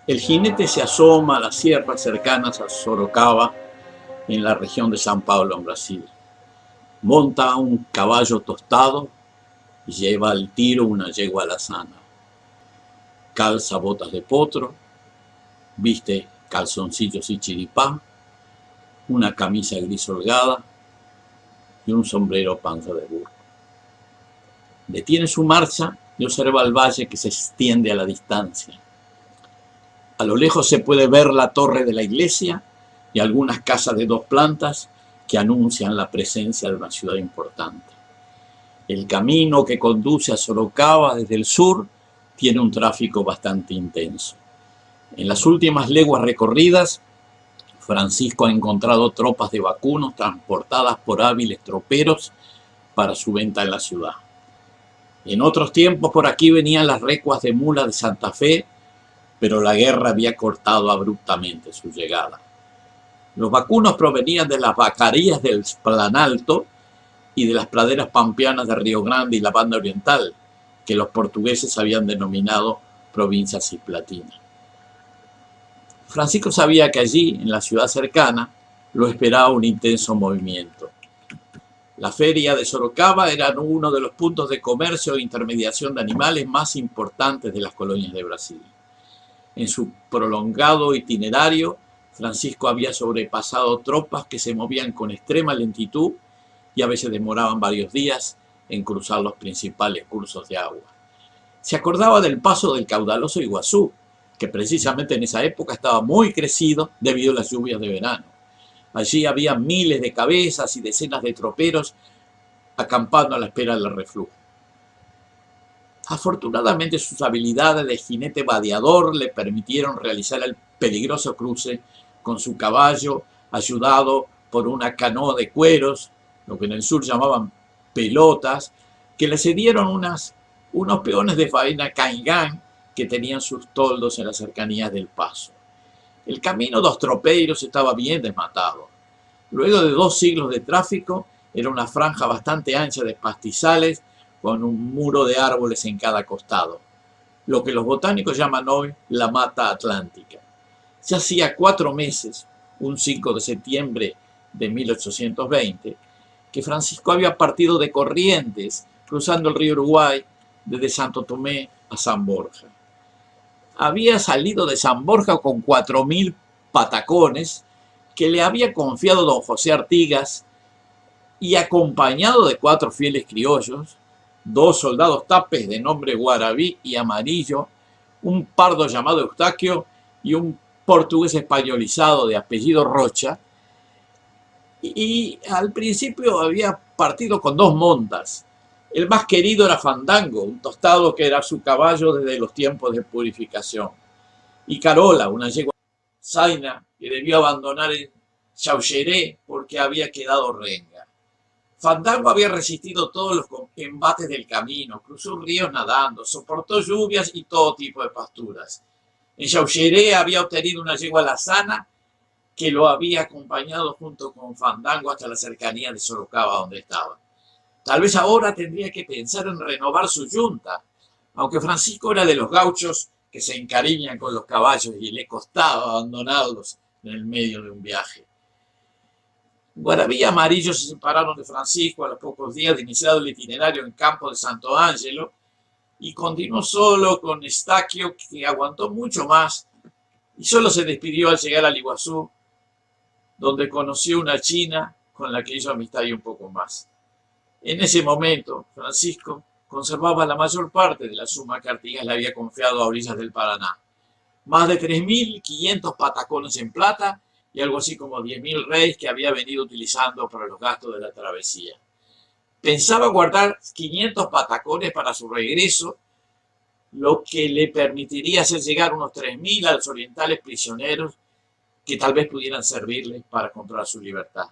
El jinete se asoma a las sierras cercanas a Sorocaba, en la región de San Pablo, en Brasil. Monta un caballo tostado y lleva al tiro una yegua alazana. Calza botas de potro, viste calzoncillos y chiripán, una camisa gris holgada y un sombrero panza de burro. Detiene su marcha y observa el valle que se extiende a la distancia. A lo lejos se puede ver la torre de la iglesia y algunas casas de 2 plantas que anuncian la presencia de una ciudad importante. El camino que conduce a Sorocaba desde el sur tiene un tráfico bastante intenso. En las últimas leguas recorridas, Francisco ha encontrado tropas de vacunos transportadas por hábiles troperos para su venta en la ciudad. En otros tiempos por aquí venían las recuas de mulas de Santa Fe, pero la guerra había cortado abruptamente su llegada. Los vacunos provenían de las vacarías del Planalto y de las praderas pampeanas de Río Grande y la Banda Oriental, que los portugueses habían denominado provincia cisplatina. Francisco sabía que allí, en la ciudad cercana, lo esperaba un intenso movimiento. La feria de Sorocaba era uno de los puntos de comercio e intermediación de animales más importantes de las colonias de Brasil. En su prolongado itinerario, Francisco había sobrepasado tropas que se movían con extrema lentitud y a veces demoraban varios días en cruzar los principales cursos de agua. Se acordaba del paso del caudaloso Iguazú, que precisamente en esa época estaba muy crecido debido a las lluvias de verano. Allí había miles de cabezas y decenas de troperos acampando a la espera del reflujo. Afortunadamente sus habilidades de jinete vadeador le permitieron realizar el peligroso cruce con su caballo, ayudado por una canoa de cueros, lo que en el sur llamaban pelotas, que le cedieron unos peones de faena caingán que tenían sus toldos en las cercanías del paso. El camino dos tropeiros estaba bien desmatado. Luego de 2 siglos de tráfico, era una franja bastante ancha de pastizales con un muro de árboles en cada costado, lo que los botánicos llaman hoy la Mata Atlántica. Ya hacía 4 meses, un 5 de septiembre de 1820, que Francisco había partido de Corrientes, cruzando el río Uruguay, desde Santo Tomé a San Borja. Había salido de San Borja con 4.000 patacones que le había confiado don José Artigas y acompañado de 4 fieles criollos, 2 soldados tapes de nombre Guarabí y Amarillo, un pardo llamado Eustaquio y un portugués españolizado de apellido Rocha, y al principio había partido con 2 montas. El más querido era Fandango, un tostado que era su caballo desde los tiempos de purificación, y Carola, una yegua zaina que debió abandonar en Chaucheré porque había quedado renga. Fandango había resistido todos los embates del camino, cruzó ríos nadando, soportó lluvias y todo tipo de pasturas. En Chaucheré había obtenido una yegua alazana que lo había acompañado junto con Fandango hasta la cercanía de Sorocaba donde estaba. Tal vez ahora tendría que pensar en renovar su yunta, aunque Francisco era de los gauchos que se encariñan con los caballos y le costaba abandonarlos en el medio de un viaje. Guarabí y Amarillo se separaron de Francisco a los pocos días de iniciado el itinerario en campo de Santo Ángelo y continuó solo con Eustaquio, que aguantó mucho más y solo se despidió al llegar al Iguazú, donde conoció una china con la que hizo amistad y un poco más. En ese momento, Francisco conservaba la mayor parte de la suma que Artigas le había confiado a orillas del Paraná. Más de 3.500 patacones en plata y algo así como 10.000 reis que había venido utilizando para los gastos de la travesía. Pensaba guardar 500 patacones para su regreso, lo que le permitiría hacer llegar unos 3.000 a los orientales prisioneros que tal vez pudieran servirle para comprar su libertad.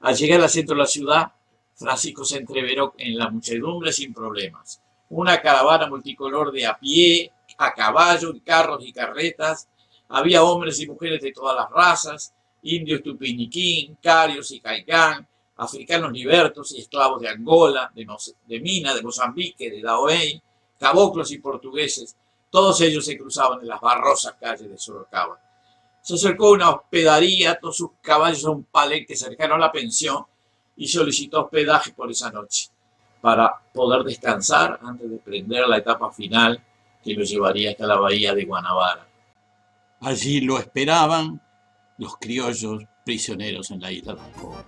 Al llegar al centro de la ciudad, Francisco se entreveró en la muchedumbre sin problemas. Una caravana multicolor de a pie, a caballo, en carros y carretas. Había hombres y mujeres de todas las razas, indios tupiniquín, carios y caicán, africanos libertos y esclavos de Angola, de Mina, de Mozambique, de Dahomey, caboclos y portugueses, Todos ellos se cruzaban en las barrosas calles de Sorocaba. Se acercó a una hospedaría, todos sus caballos a un palenque cercano a la pensión y solicitó hospedaje por esa noche para poder descansar antes de emprender la etapa final que lo llevaría hasta la bahía de Guanabara. Allí lo esperaban los criollos prisioneros en la isla de Ascobra.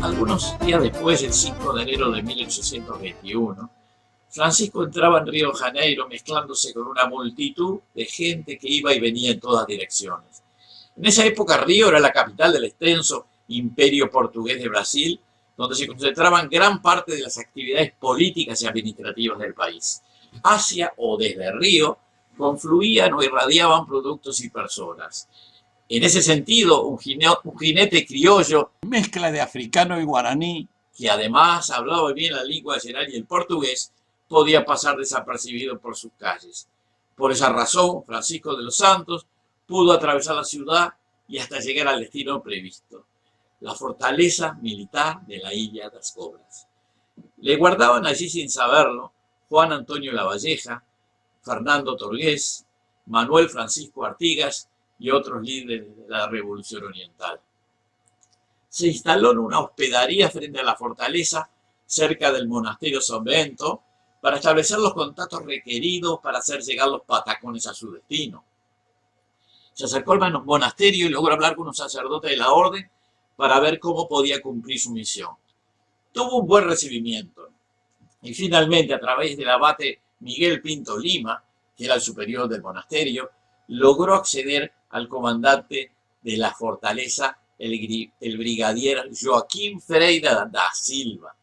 Algunos días después, el 5 de enero de 1821, Francisco entraba en Río de Janeiro mezclándose con una multitud de gente que iba y venía en todas direcciones. En esa época Río era la capital del extenso imperio portugués de Brasil, donde se concentraban gran parte de las actividades políticas y administrativas del país. Hacia o desde Río confluían o irradiaban productos y personas. En ese sentido, un jinete criollo, mezcla de africano y guaraní, que además hablaba bien la lengua general y el portugués, podía pasar desapercibido por sus calles. Por esa razón, Francisco de los Santos pudo atravesar la ciudad y hasta llegar al destino previsto, la fortaleza militar de la Ilha das Cobras. Le guardaban allí sin saberlo Juan Antonio Lavalleja, Fernando Torgués, Manuel Francisco Artigas y otros líderes de la Revolución Oriental. Se instaló en una hospedaría frente a la fortaleza, cerca del monasterio San Bento, para establecer los contactos requeridos para hacer llegar los patacones a su destino. Se acercó al monasterio y logró hablar con un sacerdote de la orden para ver cómo podía cumplir su misión. Tuvo un buen recibimiento y finalmente, a través del abate Miguel Pinto Lima, que era el superior del monasterio, logró acceder al comandante de la fortaleza, el brigadier Joaquín Freire da Silva.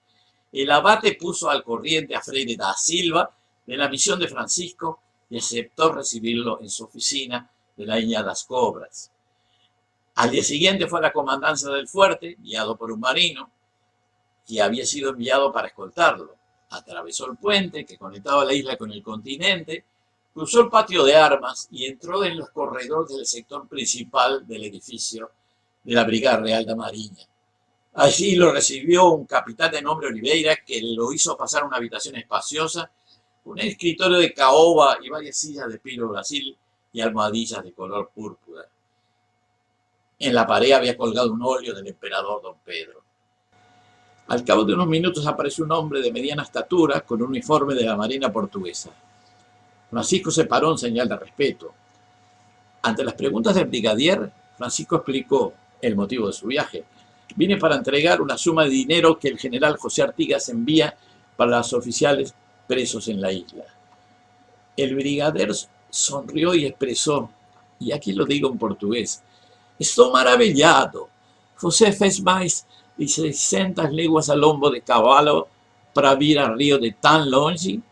El abate puso al corriente a Freire da Silva de la misión de Francisco y aceptó recibirlo en su oficina de la Ilha das Cobras. Al día siguiente fue a la comandancia del fuerte, guiado por un marino, que había sido enviado para escoltarlo. Atravesó el puente que conectaba la isla con el continente, cruzó el patio de armas y entró en los corredores del sector principal del edificio de la Brigada Real de Marinha. Allí lo recibió un capitán de nombre Oliveira, que lo hizo pasar a una habitación espaciosa, un escritorio de caoba y varias sillas de pino Brasil y almohadillas de color púrpura. En la pared había colgado un óleo del emperador Don Pedro. Al cabo de unos minutos apareció un hombre de mediana estatura con un uniforme de la Marina portuguesa. Francisco se paró en señal de respeto. Ante las preguntas del brigadier, Francisco explicó el motivo de su viaje. Vine para entregar una suma de dinero que el general José Artigas envía para los oficiales presos en la isla. El brigadier sonrió y expresó, y aquí lo digo en portugués: "Estou maravillado. Você fez mais de 600 léguas a lombo de cavalo para vir a Rio de tão longe?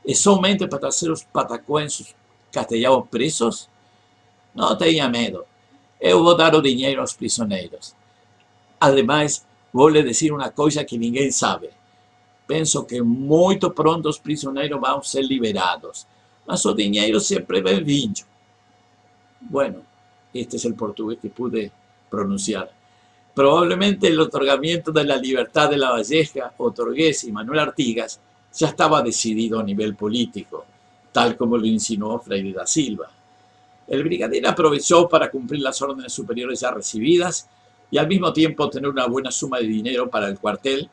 É somente para trazer os patacões castelhanos presos? Não tenha medo. Eu vou dar o dinheiro aos prisioneiros. Ademais, vou lhe dizer uma coisa que ninguém sabe. Penso que muito pronto os prisioneiros vão ser liberados, mas o dinheiro sempre é bem-vindo." Bueno, este es el portugués que pude pronunciar. Probablemente el otorgamiento de la libertad de Lavalleja, Torgués y Manuel Artigas ya estaba decidido a nivel político, tal como lo insinuó Freire da Silva. El brigadier aprovechó para cumplir las órdenes superiores ya recibidas y al mismo tiempo obtener una buena suma de dinero para el cuartel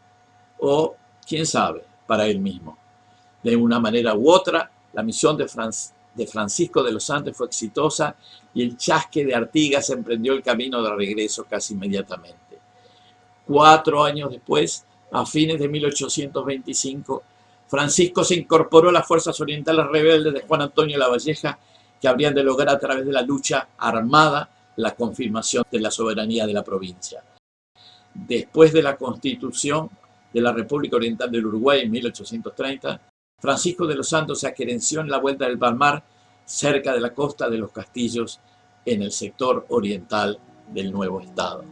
o, quién sabe, para él mismo. De una manera u otra, la misión de Francisco de los Santos fue exitosa y el chasque de Artigas emprendió el camino de regreso casi inmediatamente. 4 años después, a fines de 1825, Francisco se incorporó a las fuerzas orientales rebeldes de Juan Antonio Lavalleja, que habrían de lograr a través de la lucha armada la confirmación de la soberanía de la provincia. Después de la constitución de la República Oriental del Uruguay en 1830, Francisco de los Santos se aquerenció en la Vuelta del Palmar, cerca de la costa de los Castillos, en el sector oriental del nuevo Estado.